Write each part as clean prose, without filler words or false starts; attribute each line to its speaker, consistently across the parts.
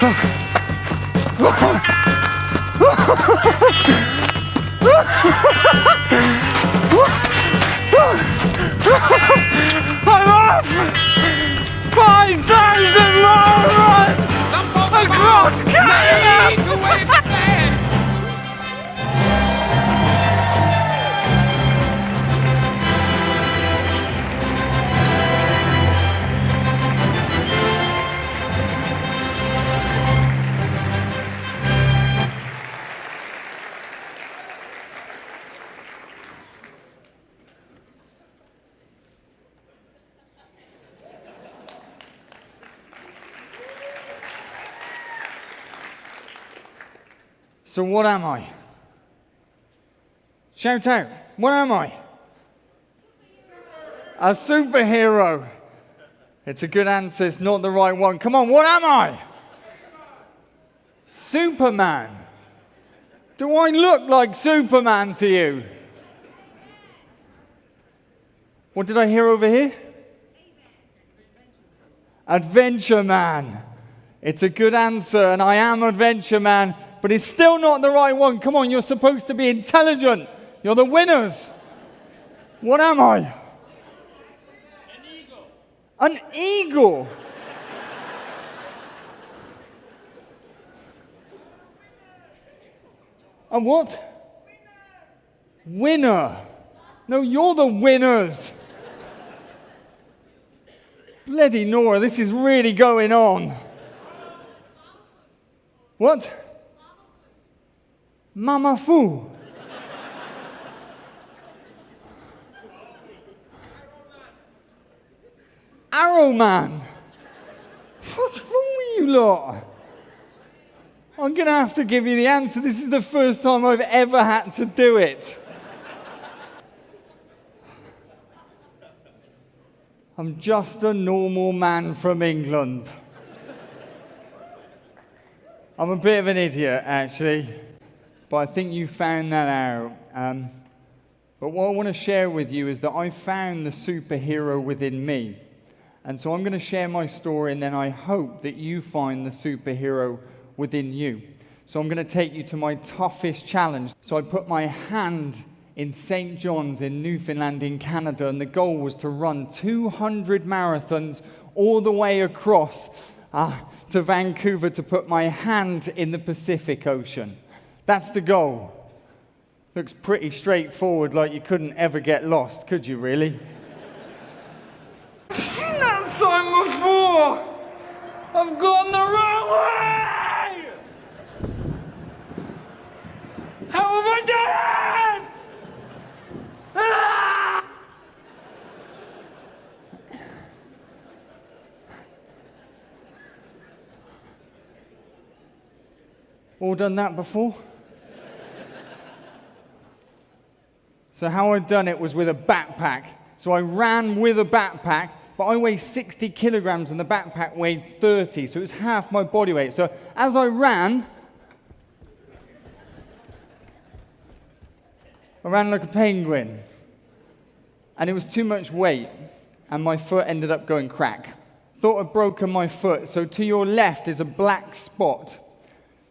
Speaker 1: I'm off! 5,000 mile run across Canada! So what am I? Shout out, what am I? A superhero. It's a good answer, it's not the right one. Come on, what am I? Superman. Do I look like Superman to you? What did I hear over here? Adventureman. It's a good answer, and I am Adventureman. But it's still not the right one. Come on, you're supposed to be intelligent. You're the winners. What am I? An eagle. An eagle? A what? Winner. No, you're the winners. Bloody Nora, this is really going on. What? Mama Fu. Arrow Man. What's wrong with you lot? I'm going to have to give you the answer. This is the first time I've ever had to do it. I'm just a normal man from England. I'm a bit of an idiot, actually. But I think you found that out. But what I want to share with you is that I found the superhero within me. And so I'm going to share my story, and then I hope that you find the superhero within you. So I'm going to take you to my toughest challenge. So I put my hand in St. John's in Newfoundland in Canada, and the goal was to run 200 marathons all the way across to Vancouver to put my hand in the Pacific Ocean. That's the goal. Looks pretty straightforward, like you couldn't ever get lost, could you really? I've seen that sign before! I've gone the wrong way! How have I done it? Ah! All done that before? So how I'd done it was with a backpack. So I ran with a backpack, but I weigh 60 kilograms and the backpack weighed 30, so it was half my body weight. So as I ran like a penguin. And it was too much weight, and my foot ended up going crack. Thought I'd broken my foot, so to your left is a black spot.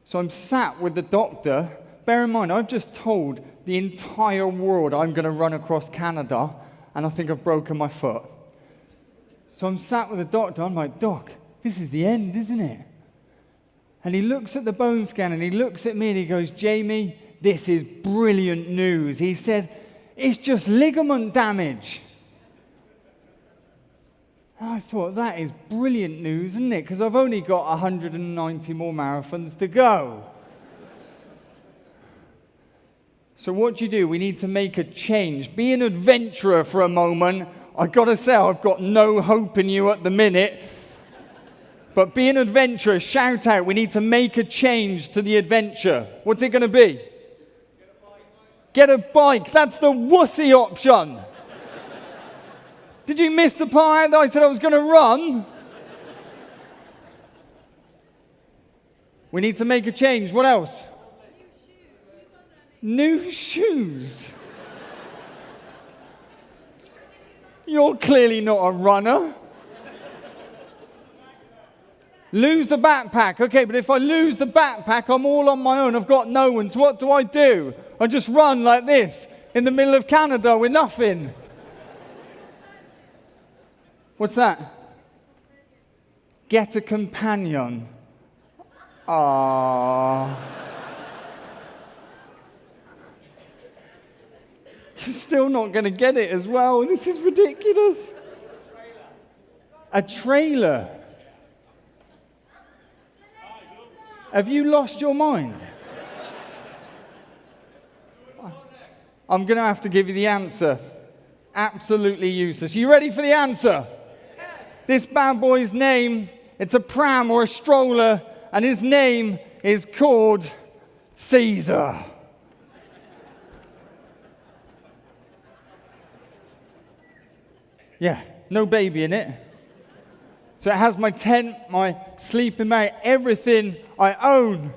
Speaker 1: So I'm sat with the doctor. Bear in mind, I've just told the entire world I'm going to run across Canada, and I think I've broken my foot. So I'm sat with the doctor. I'm like, Doc, this is the end, isn't it? And he looks at the bone scan, and he looks at me, and he goes, Jamie, this is brilliant news. He said, it's just ligament damage. And I thought, that is brilliant news, isn't it? Because I've only got 190 more marathons to go. So what do? We need to make a change. Be an adventurer for a moment. I've got to say, I've got no hope in you at the minute. But be an adventurer. Shout out. We need to make a change to the adventure. What's it going to be? Get a bike. That's the wussy option. Did you miss the part that I said I was going to run? We need to make a change. What else? New shoes. You're clearly not a runner. Lose the backpack. Okay, but if I lose the backpack, I'm all on my own. I've got no one. So what do? I just run like this in the middle of Canada with nothing. What's that? Get a companion. Ah. You're still not going to get it as well. This is ridiculous. A trailer. Have you lost your mind? I'm going to have to give you the answer. Absolutely useless. You ready for the answer? This bad boy's name, it's a pram or a stroller, and his name is called Caesar. Yeah, no baby in it. So it has my tent, my sleeping bag, everything I own.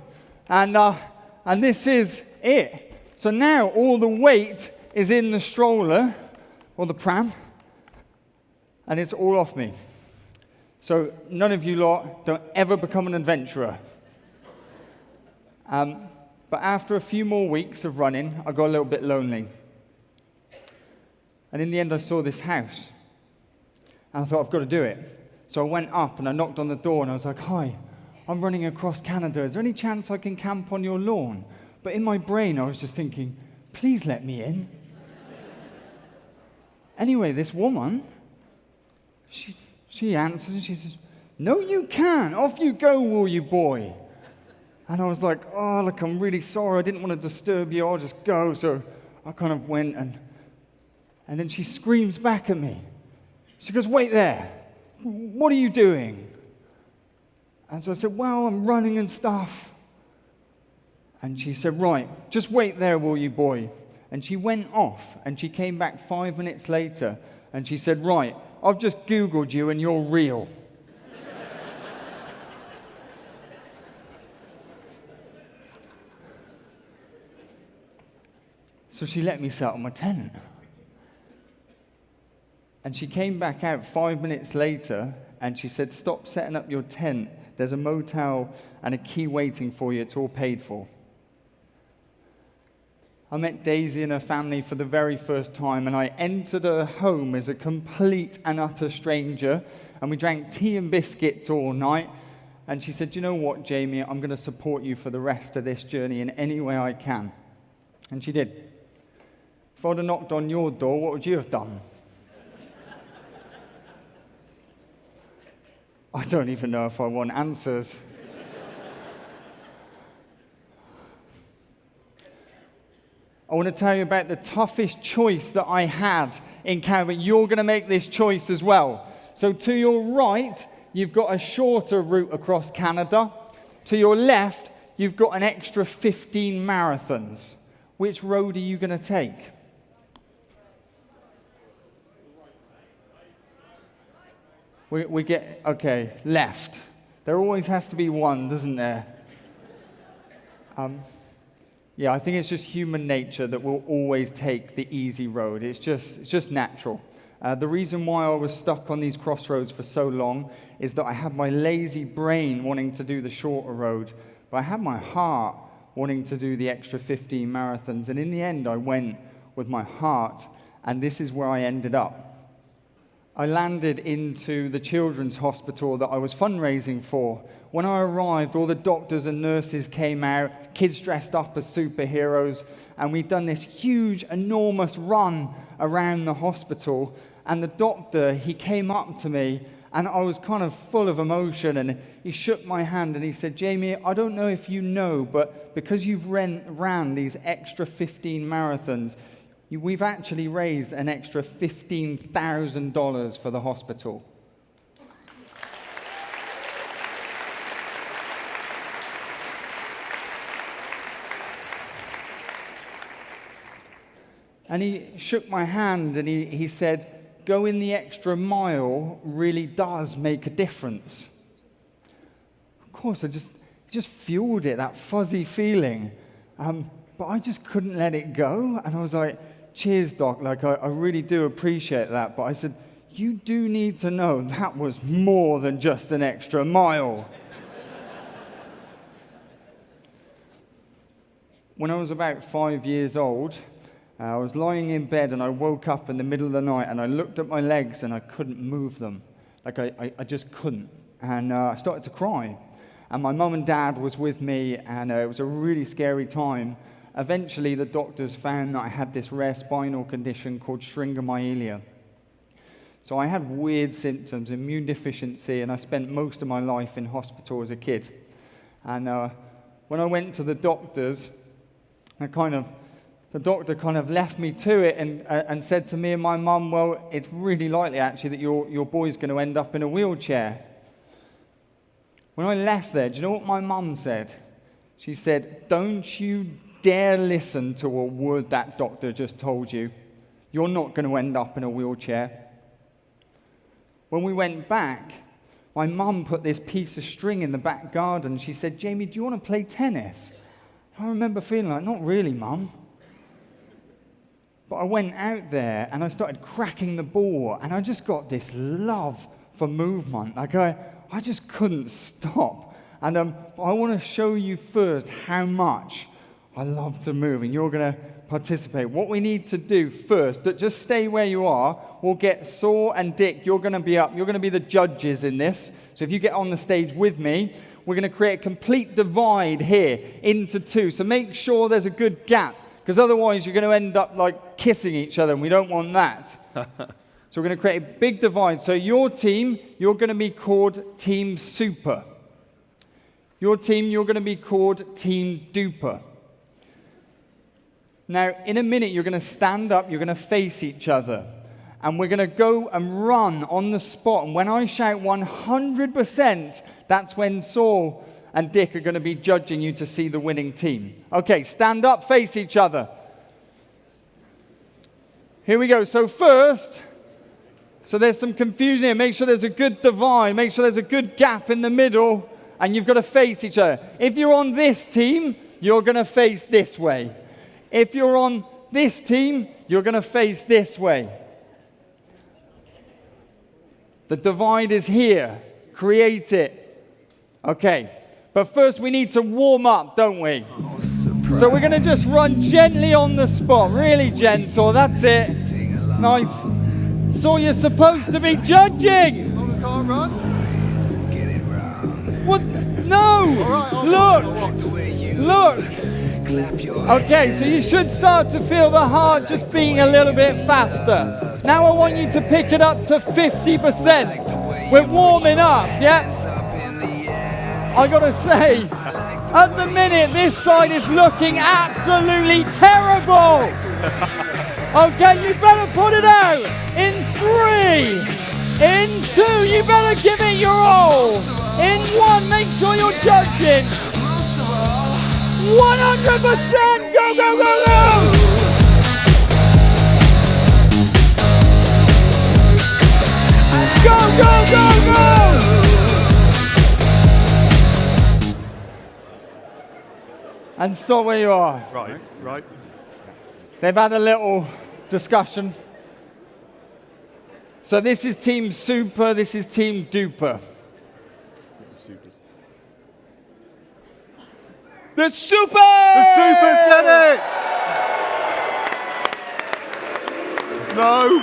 Speaker 1: And this is it. So now all the weight is in the stroller or the pram, and it's all off me. So none of you lot don't ever become an adventurer. But after a few more weeks of running, I got a little bit lonely. And in the end, I saw this house. And I thought, I've got to do it. So I went up and I knocked on the door and I was like, hi, I'm running across Canada. Is there any chance I can camp on your lawn? But in my brain, I was just thinking, please let me in. Anyway, this woman, she answers and she says, no, you can't. Off you go, will you, boy? And I was like, oh, look, I'm really sorry. I didn't want to disturb you. I'll just go. So I kind of went and then she screams back at me. She goes, wait there. What are you doing? And so I said, well, I'm running and stuff. And she said, right, just wait there, will you, boy? And she went off, and she came back 5 minutes later, and she said, right, I've just Googled you, and you're real. So she let me set up my tent. And she came back out 5 minutes later, and she said, stop setting up your tent. There's a motel and a key waiting for you. It's all paid for. I met Daisy and her family for the very first time, and I entered her home as a complete and utter stranger, and we drank tea and biscuits all night. And she said, you know what, Jamie, I'm going to support you for the rest of this journey in any way I can. And she did. If I'd have knocked on your door, what would you have done? I don't even know if I want answers. I want to tell you about the toughest choice that I had in Canada. You're going to make this choice as well. So to your right, you've got a shorter route across Canada. To your left, you've got an extra 15 marathons. Which road are you going to take? We get, okay, left. There always has to be one, doesn't there? Yeah, I think it's just human nature that we'll always take the easy road. It's just natural. The reason why I was stuck on these crossroads for so long is that I had my lazy brain wanting to do the shorter road, but I had my heart wanting to do the extra 15 marathons. And in the end, I went with my heart, and this is where I ended up. I landed into the children's hospital that I was fundraising for. When I arrived, all the doctors and nurses came out, kids dressed up as superheroes, and we'd done this huge, enormous run around the hospital. And the doctor, he came up to me, and I was kind of full of emotion, and he shook my hand and he said, Jamie, I don't know if you know, but because you've ran these extra 15 marathons, we've actually raised an extra $15,000 for the hospital. And he shook my hand and he said, going the extra mile really does make a difference. Of course, it just fueled it, that fuzzy feeling. But I just couldn't let it go. And I was like, cheers, Doc. Like, I really do appreciate that. But I said, you do need to know that was more than just an extra mile. when I was about 5 years old, I was lying in bed and I woke up in the middle of the night and I looked at my legs and I couldn't move them. Like I just couldn't. And I started to cry. And my mum and dad was with me and it was a really scary time. Eventually the doctors found that I had this rare spinal condition called syringomyelia. So I had weird symptoms, immune deficiency, and I spent most of my life in hospital as a kid. And when I went to the doctors, the doctor kind of left me to it and said to me and my mum, well, it's really likely actually that your boy's going to end up in a wheelchair. When I left there, do you know what my mum said? She said, don't you dare listen to a word that doctor just told you. You're not going to end up in a wheelchair. When we went back, my mum put this piece of string in the back garden. She said, Jamie, do you want to play tennis? I remember feeling like, not really, Mum. But I went out there and I started cracking the ball and I just got this love for movement. Like I just couldn't stop. And I want to show you first how much I love to move, and you're going to participate. What we need to do first, just stay where you are. We'll get Saul and Dick, you're going to be up. You're going to be the judges in this. So if you get on the stage with me, we're going to create a complete divide here into two. So make sure there's a good gap, because otherwise you're going to end up like kissing each other, and we don't want that. So we're going to create a big divide. So your team, you're going to be called Team Super. Your team, you're going to be called Team Duper. Now, in a minute, you're going to stand up, you're going to face each other, and we're going to go and run on the spot. And when I shout 100%, that's when Saul and Dick are going to be judging you to see the winning team. Okay, stand up, face each other. Here we go. So first, there's some confusion here. Make sure there's a good divide. Make sure there's a good gap in the middle, and you've got to face each other. If you're on this team, you're going to face this way. If you're on this team, you're going to face this way. The divide is here. Create it. Okay. But first we need to warm up, don't we? So we're going to just run gently on the spot. Really gentle. That's it. Nice. So you're supposed to be judging.
Speaker 2: Oh, we can't run?
Speaker 1: What? No. Look. Okay, so you should start to feel the heart just beating a little bit faster. Now I want you to pick it up to 50%. We're warming up, yeah? I gotta say, at the minute, this side is looking absolutely terrible. Okay, you better put it out. In 3, in 2, you better give it your all. In 1, make sure you're judging. 100%! Go, go, go, go! Go, go, go, go! And stop where you are.
Speaker 2: Right.
Speaker 1: They've had a little discussion. So this is Team Super, this is Team Duper. The Supers!
Speaker 2: The Supers get it! No.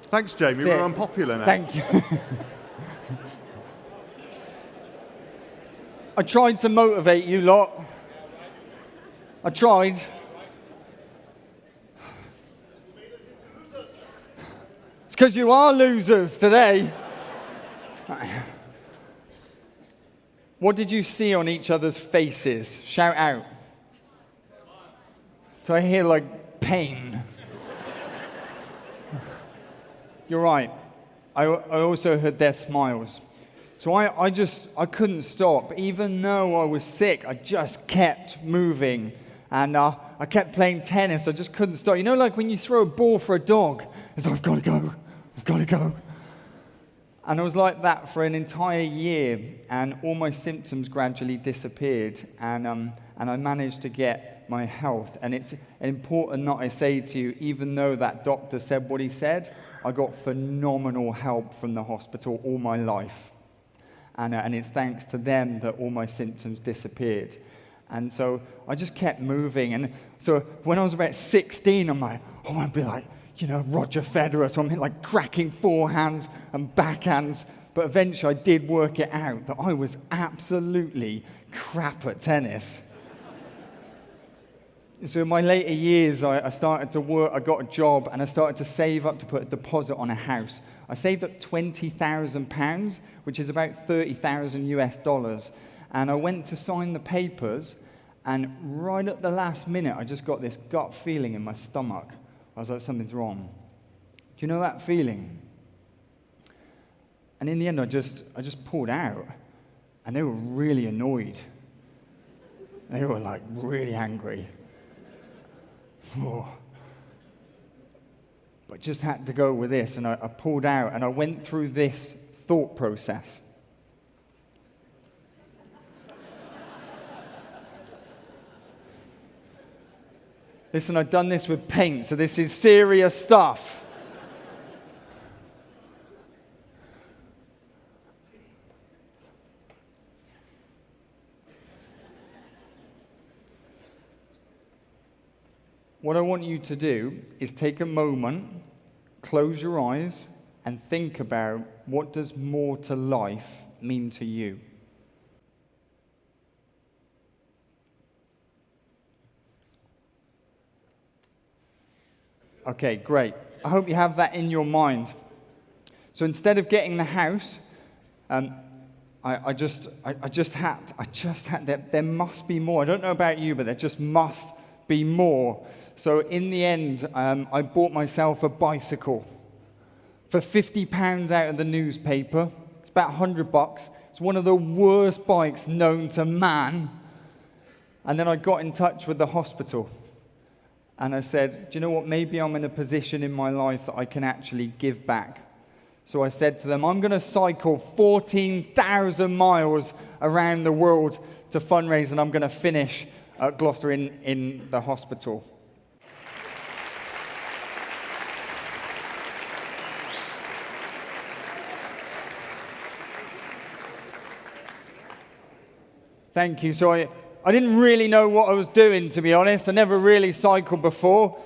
Speaker 2: Thanks, Jamie. We're unpopular now.
Speaker 1: Thank you. I tried to motivate you lot. I tried. It's because you are losers today. What did you see on each other's faces? Shout out. Do I hear like pain? You're right. I also heard their smiles. So I couldn't stop. Even though I was sick, I just kept moving. And I kept playing tennis. I just couldn't stop. You know, like when you throw a ball for a dog, it's like, I've got to go. I've got to go. And I was like that for an entire year. And all my symptoms gradually disappeared. And I managed to get my health. And it's important that I say to you, even though that doctor said what he said, I got phenomenal help from the hospital all my life. And it's thanks to them that all my symptoms disappeared. And so I just kept moving. And so when I was about 16, I'm like, I want to be like, Roger Federer. So I'm like cracking forehands and backhands. But eventually I did work it out that I was absolutely crap at tennis. So in my later years, I started to work, I got a job, and I started to save up to put a deposit on a house. I saved up £20,000, which is about 30,000 US dollars. And I went to sign the papers, and right at the last minute, I just got this gut feeling in my stomach. I was like, something's wrong. Do you know that feeling? And in the end, I just pulled out, and they were really annoyed. They were like really angry. Oh. But just had to go with this, and I pulled out, and I went through this thought process. Listen, I've done this with paint, so this is serious stuff. What I want you to do is take a moment, close your eyes, and think about what does more to life mean to you. Okay, great. I hope you have that in your mind. So instead of getting the house, I just had, there must be more. I don't know about you, but there just must be more. So in the end, I bought myself a bicycle for £50 out of the newspaper. It's about $100. It's one of the worst bikes known to man. And then I got in touch with the hospital. And I said, do you know what? Maybe I'm in a position in my life that I can actually give back. So I said to them, I'm going to cycle 14,000 miles around the world to fundraise, and I'm going to finish at Gloucester in the hospital. Thank you. So I didn't really know what I was doing, to be honest. I never really cycled before.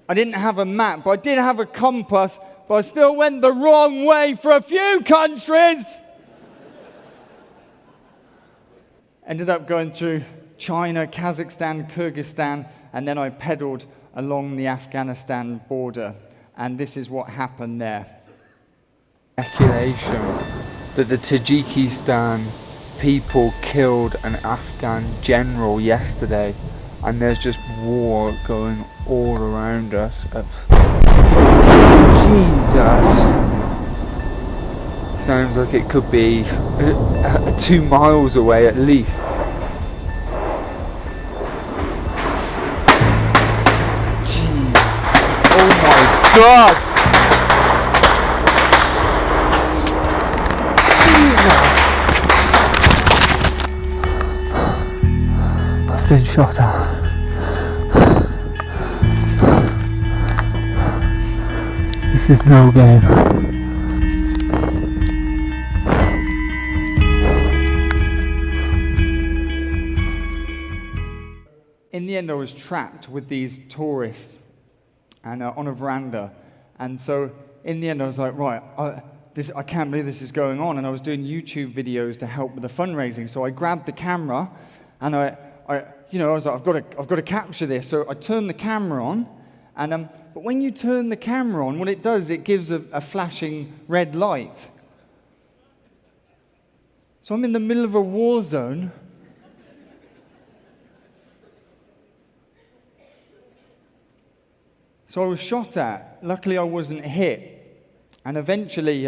Speaker 1: I didn't have a map, but I did have a compass, but I still went the wrong way for a few countries. Ended up going through China, Kazakhstan, Kyrgyzstan, and then I pedaled along the Afghanistan border. And this is what happened there.
Speaker 3: Speculation that the Tajikistan people killed an Afghan general yesterday, and there's just war going all around us. Jesus! Sounds like it could be 2 miles away at least. Jeez. Oh my God! Been shot at. This is no game.
Speaker 1: In the end, I was trapped with these tourists and on a veranda. And so in the end, I was like, right, I can't believe this is going on. And I was doing YouTube videos to help with the fundraising. So I grabbed the camera and I was like, I've got to capture this. So I turned the camera on, and but when you turn the camera on, what it does, it gives a flashing red light. So I'm in the middle of a war zone. So I was shot at. Luckily, I wasn't hit. And eventually,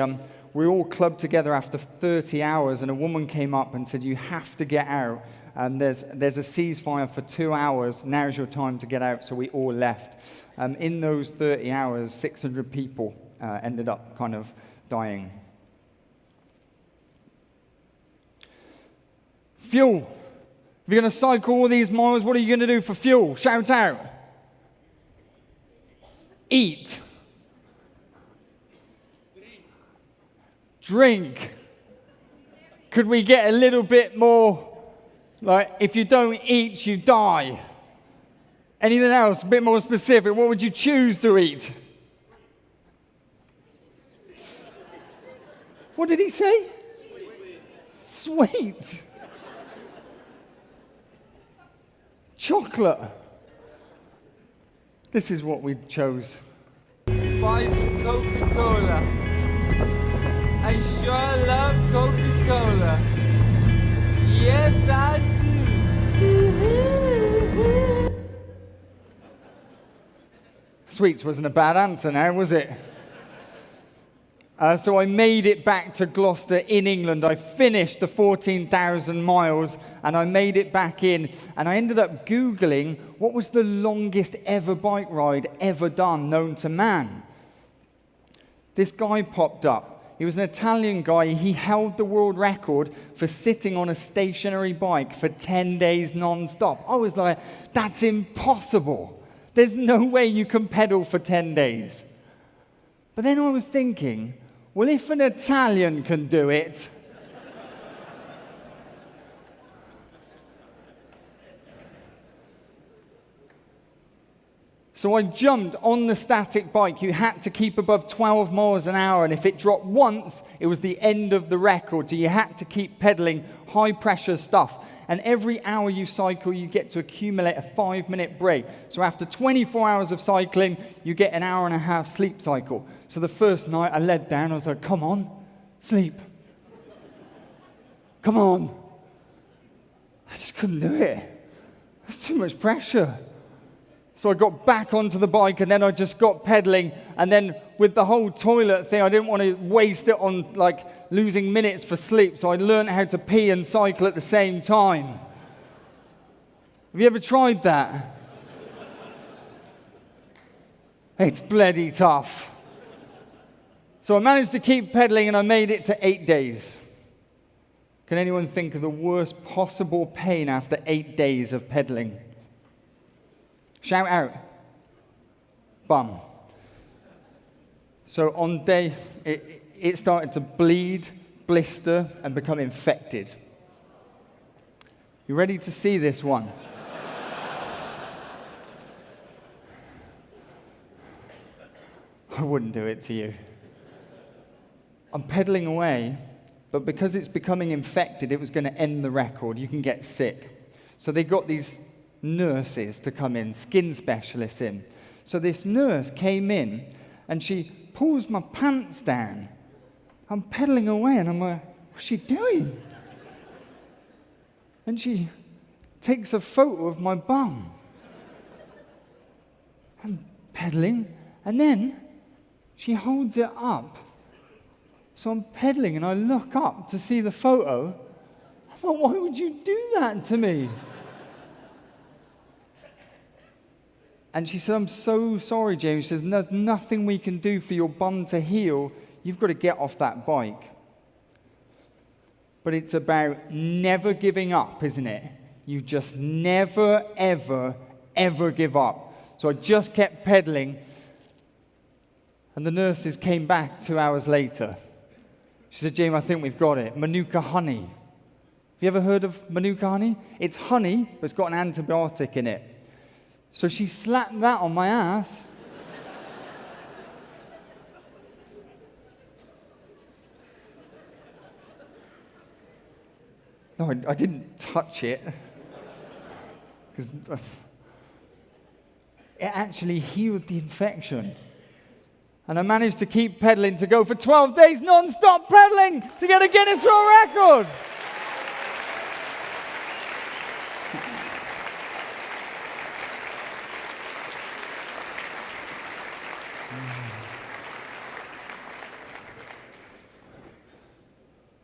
Speaker 1: we all clubbed together after 30 hours, and a woman came up and said, you have to get out. There's a ceasefire for 2 hours. Now's your time to get out. So we all left. In those 30 hours, 600 people ended up kind of dying. Fuel. If you're going to cycle all these miles, what are you going to do for fuel? Shout out. Eat. drink. Could we get a little bit more, like, if you don't eat, you die? Anything else, a bit more specific? What would you choose to eat? What did he say? Sweets. Chocolate. This is what we chose.
Speaker 3: Buy some Coca-Cola. I sure love Coca-Cola. Yes, I do.
Speaker 1: Sweets wasn't a bad answer now, was it? So I made it back to Gloucester in England. I finished the 14,000 miles and I made it back in. And I ended up Googling what was the longest ever bike ride ever done known to man. This guy popped up. He was an Italian guy. He held the world record for sitting on a stationary bike for 10 days non-stop. I was like, that's impossible. There's no way you can pedal for 10 days. But then I was thinking, well, if an Italian can do it, so I jumped on the static bike. You had to keep above 12 miles an hour, and if it dropped once, it was the end of the record. So you had to keep pedaling high-pressure stuff. And every hour you cycle, you get to accumulate a 5-minute break. So after 24 hours of cycling, you get an hour and a half sleep cycle. So the first night I led down, I was like, come on, sleep. Come on. I just couldn't do it. There's too much pressure. So I got back onto the bike and then I just got pedaling. And then with the whole toilet thing, I didn't want to waste it on like losing minutes for sleep. So I learned how to pee and cycle at the same time. Have you ever tried that? It's bloody tough. So I managed to keep pedaling and I made it to 8 days. Can anyone think of the worst possible pain after 8 days of pedaling? Shout out. Bum. So on day, it started to bleed, blister, and become infected. You ready to see this one? I wouldn't do it to you. I'm pedaling away, but because it's becoming infected, it was going to end the record. You can get sick. So they got these nurses to come in, skin specialists in. So this nurse came in and she pulls my pants down. I'm pedaling away and I'm like, what's she doing? And she takes a photo of my bum. I'm pedaling and then she holds it up. So I'm pedaling and I look up to see the photo. I thought, why would you do that to me? And she said, I'm so sorry, James. She says, there's nothing we can do for your bum to heal. You've got to get off that bike. But it's about never giving up, isn't it? You just never, ever, ever give up. So I just kept pedaling. And the nurses came back 2 hours later. She said, James, I think we've got it. Manuka honey. Have you ever heard of Manuka honey? It's honey, but it's got an antibiotic in it. So she slapped that on my ass. No, I didn't touch it. Because it actually healed the infection. And I managed to keep pedaling to go for 12 days non-stop pedaling to get a Guinness World Record.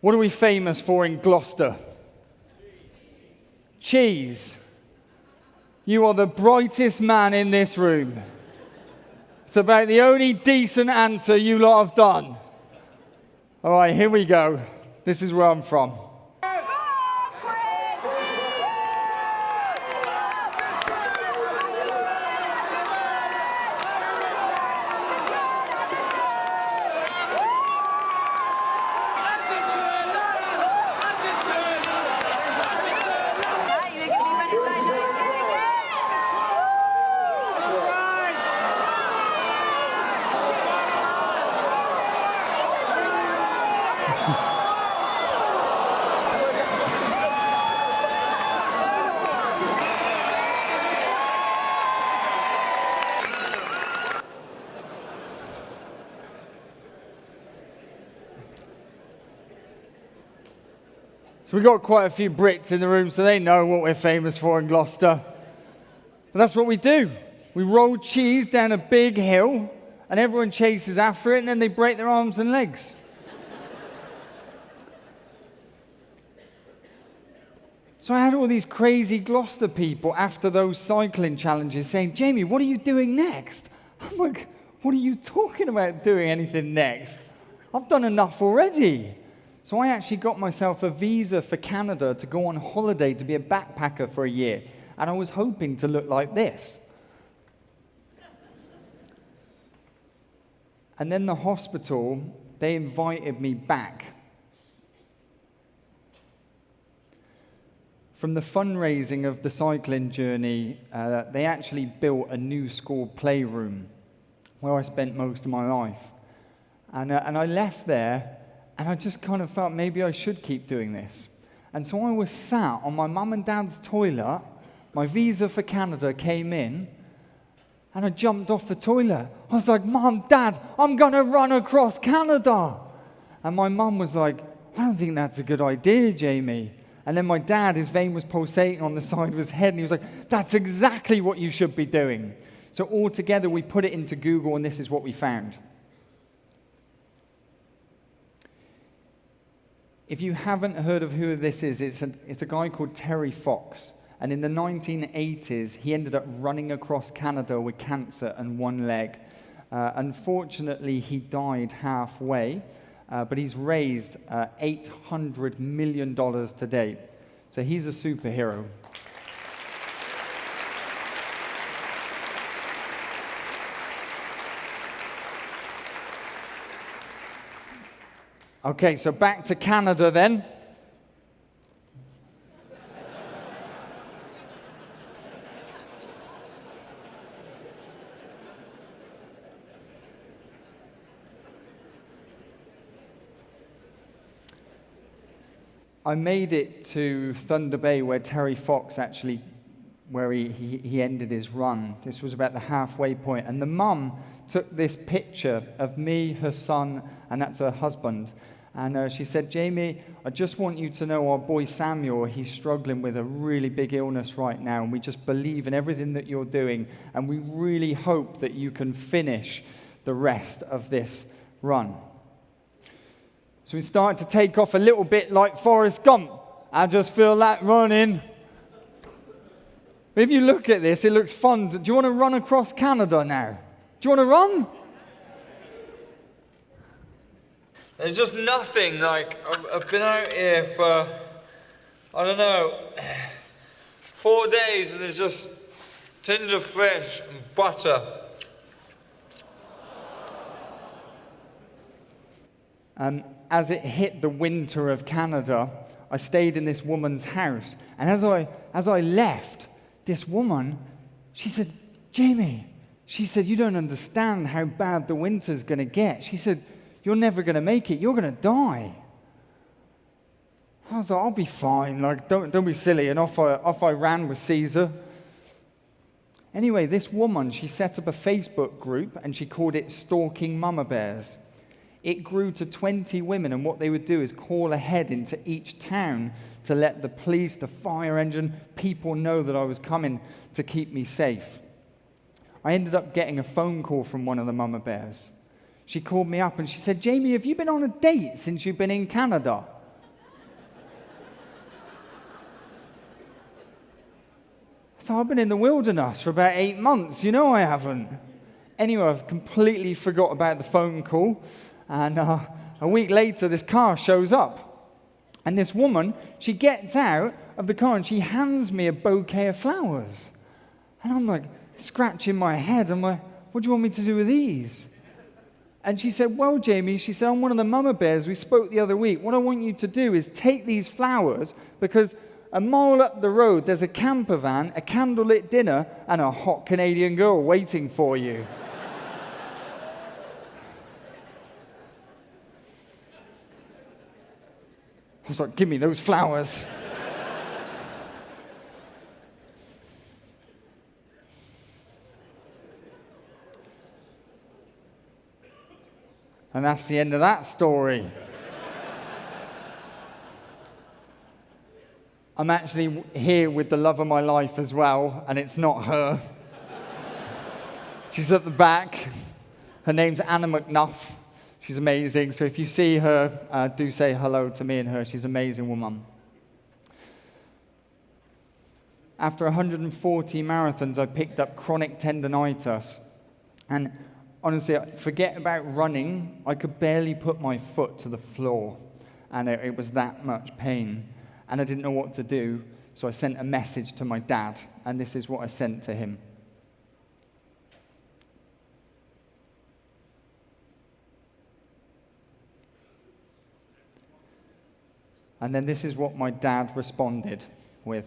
Speaker 1: What are we famous for in Gloucester? Cheese. You are the brightest man in this room. It's about the only decent answer you lot have done. All right, here we go. This is where I'm from. So we've got quite a few Brits in the room, so they know what we're famous for in Gloucester. But that's what we do. We roll cheese down a big hill, and everyone chases after it, and then they break their arms and legs. So I had all these crazy Gloucester people after those cycling challenges saying, Jamie, what are you doing next? I'm like, what are you talking about doing anything next? I've done enough already. So I actually got myself a visa for Canada to go on holiday to be a backpacker for a year. And I was hoping to look like this. And then the hospital, they invited me back. From the fundraising of the cycling journey, they actually built a new school playroom where I spent most of my life. And I left there, and I just kind of felt maybe I should keep doing this. And so I was sat on my mum and dad's toilet, my visa for Canada came in, and I jumped off the toilet. I was like, Mum, Dad, I'm going to run across Canada. And my mum was like, I don't think that's a good idea, Jamie. And then my dad, his vein was pulsating on the side of his head, and he was like, that's exactly what you should be doing. So all together, we put it into Google, and this is what we found. If you haven't heard of who this is, it's a guy called Terry Fox. And in the 1980s, he ended up running across Canada with cancer and one leg. Unfortunately, he died halfway. But he's raised $800 million to date. So he's a superhero. Okay, so back to Canada then. I made it to Thunder Bay where Terry Fox actually, where he ended his run. This was about the halfway point. And the mum took this picture of me, her son, and that's her husband. And she said, Jamie, I just want you to know our boy Samuel, he's struggling with a really big illness right now. And we just believe in everything that you're doing. And we really hope that you can finish the rest of this run. So we started to take off a little bit like Forrest Gump. I just feel that running. But if you look at this, it looks fun. Do you want to run across Canada now? Do you want to run? There's just nothing like, I've been out here for, I don't know, 4 days, and there's just tins of fish and butter. As it hit the winter of Canada, I stayed in this woman's house. And as I left, this woman, she said, Jamie, she said, you don't understand how bad the winter's going to get. She said, you're never going to make it. You're going to die. I was like, I'll be fine. Like, don't be silly. And off I ran with Caesar. Anyway, this woman, she set up a Facebook group, and she called it Stalking Mama Bears. It grew to 20 women, and what they would do is call ahead into each town to let the police, the fire engine, people know that I was coming to keep me safe. I ended up getting a phone call from one of the mama bears. She called me up and she said, Jamie, have you been on a date since you've been in Canada? So I've been in the wilderness for about 8 months. You know I haven't. Anyway, I've completely forgot about the phone call. And a week later, this car shows up. And this woman, she gets out of the car and she hands me a bouquet of flowers. And I'm like, scratching my head. I'm like, what do you want me to do with these? And she said, well, Jamie, she said, I'm one of the mama bears. We spoke the other week. What I want you to do is take these flowers because a mile up the road, there's a camper van, a candlelit dinner, and a hot Canadian girl waiting for you. I was like, give me those flowers. And that's the end of that story. I'm actually here with the love of my life as well, and it's not her. She's at the back. Her name's Anna McNuff. She's amazing. So if you see her, do say hello to me and her. She's an amazing woman. After 140 marathons, I picked up chronic tendonitis. And honestly, forget about running. I could barely put my foot to the floor. And it was that much pain. And I didn't know what to do. So I sent a message to my dad. And this is what I sent to him. And then this is what my dad responded with.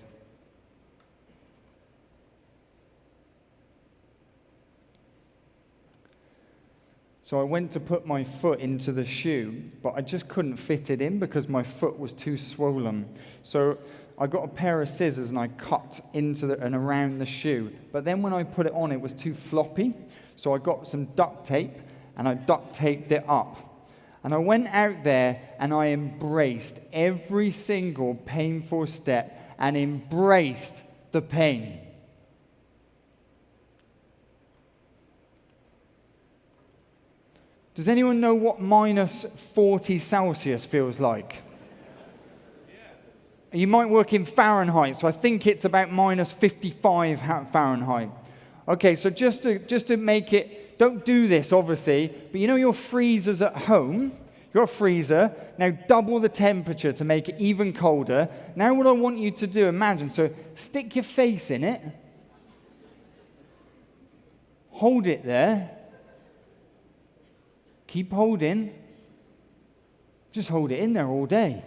Speaker 1: So I went to put my foot into the shoe, but I just couldn't fit it in because my foot was too swollen. So I got a pair of scissors and I cut into and around the shoe. But then when I put it on, it was too floppy. So I got some duct tape and I duct taped it up. And I went out there and I embraced every single painful step and embraced the pain. Does anyone know what minus 40 Celsius feels like? Yeah. You might work in Fahrenheit, so I think it's about minus 55 Fahrenheit. Okay, so just to make it, don't do this obviously, but you know your freezers at home? Your freezer, now double the temperature to make it even colder. Now what I want you to do, imagine, so stick your face in it, hold it there, keep holding, just hold it in there all day.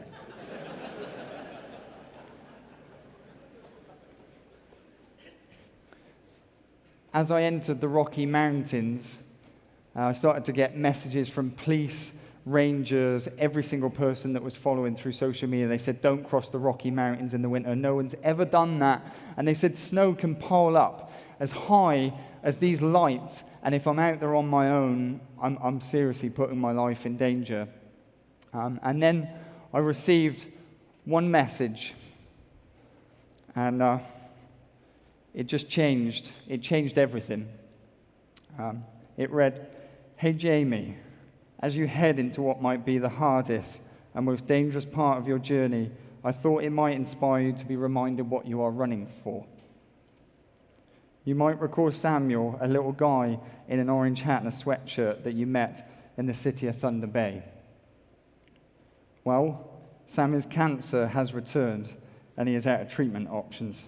Speaker 1: As I entered the Rocky Mountains, I started to get messages from police, rangers, every single person that was following through social media. They said, don't cross the Rocky Mountains in the winter. No one's ever done that. And they said snow can pile up as high as these lights. And if I'm out there on my own, I'm seriously putting my life in danger. And then I received one message. And it just changed. It changed everything. It read, "Hey Jamie, as you head into what might be the hardest and most dangerous part of your journey, I thought it might inspire you to be reminded what you are running for. You might recall Samuel, a little guy in an orange hat and a sweatshirt that you met in the city of Thunder Bay. Well, Samuel's cancer has returned and he is out of treatment options.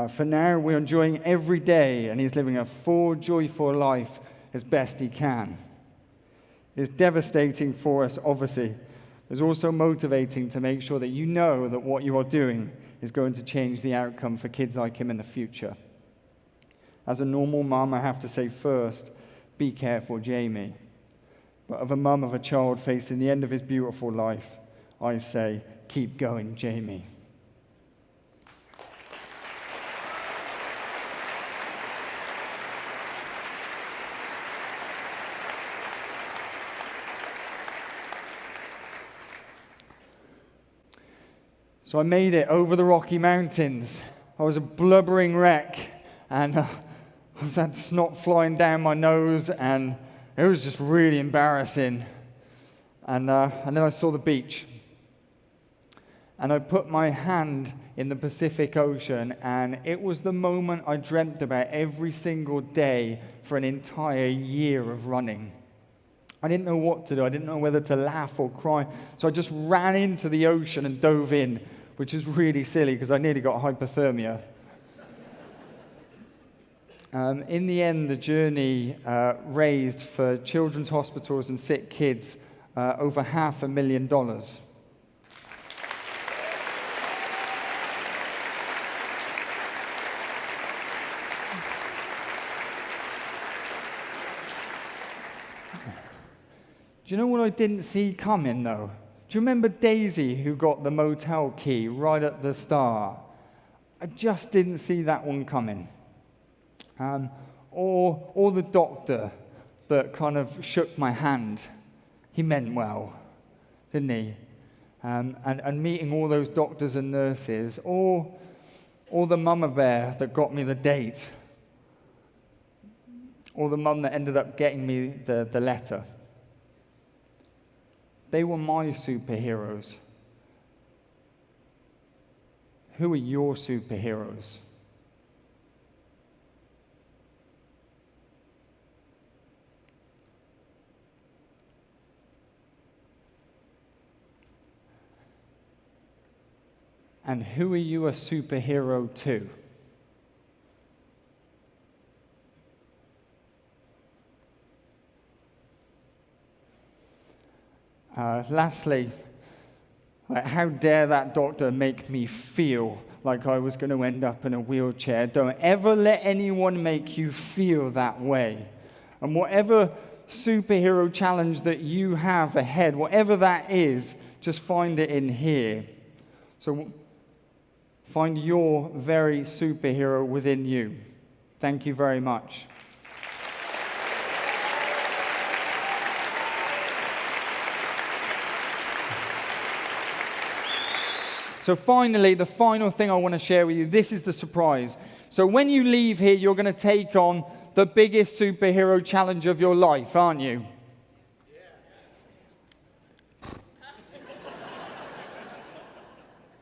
Speaker 1: For now, we're enjoying every day, and he's living a full, joyful life as best he can. It's devastating for us, obviously. It's also motivating to make sure that you know that what you are doing is going to change the outcome for kids like him in the future. As a normal mum, I have to say first, be careful, Jamie. But of a mum of a child facing the end of his beautiful life, I say, keep going, Jamie." So I made it over the Rocky Mountains. I was a blubbering wreck, and I had snot flying down my nose, and it was just really embarrassing. And then I saw the beach. And I put my hand in the Pacific Ocean, and it was the moment I dreamt about every single day for an entire year of running. I didn't know what to do. I didn't know whether to laugh or cry. So I just ran into the ocean and dove in, which is really silly because I nearly got hypothermia. In the end, the journey raised for children's hospitals and sick kids over $500,000. Do you know what I didn't see coming, though? Do you remember Daisy, who got the motel key right at the start? I just didn't see that one coming. Or the doctor that kind of shook my hand. he meant well, didn't he? And meeting all those doctors and nurses, or the mama bear that got me the date, or the mum that ended up getting me the letter. They were my superheroes. Who are your superheroes? And who are you a superhero to? Lastly, how dare that doctor make me feel like I was going to end up in a wheelchair? Don't ever let anyone make you feel that way. And whatever superhero challenge that you have ahead, whatever that is, just find it in here. So find your very superhero within you. Thank you very much. So finally, the final thing I want to share with you, this is the surprise. So when you leave here, you're going to take on the biggest superhero challenge of your life, aren't you? Yeah.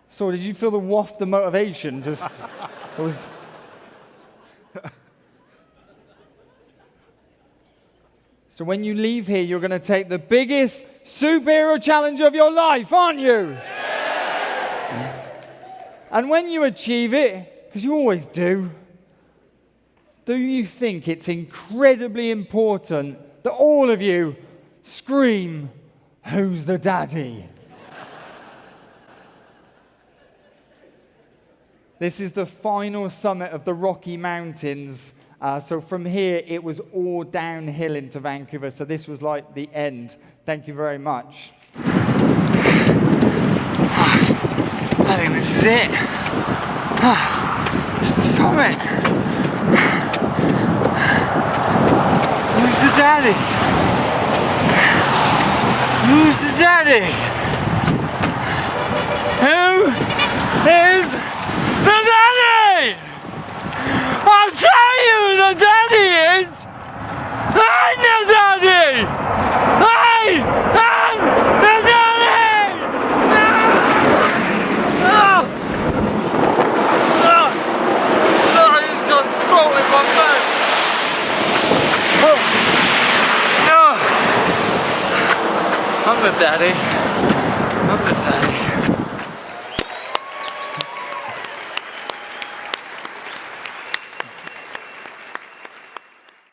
Speaker 1: So did you feel the waft of motivation? It was... So when you leave here, you're going to take the biggest superhero challenge of your life, aren't you? Yeah. And when you achieve it, because you always do you think it's incredibly important that all of you scream, "Who's the daddy?" This is the final summit of the Rocky Mountains. So from here, it was all downhill into Vancouver. So this was like the end. Thank you very much.
Speaker 3: I think this is it. It's the summit. Who's the daddy? Who's the daddy? Who is the daddy? I'll tell you who the daddy is. I'm the daddy. I am the daddy. Salt in my mouth. I'm the daddy.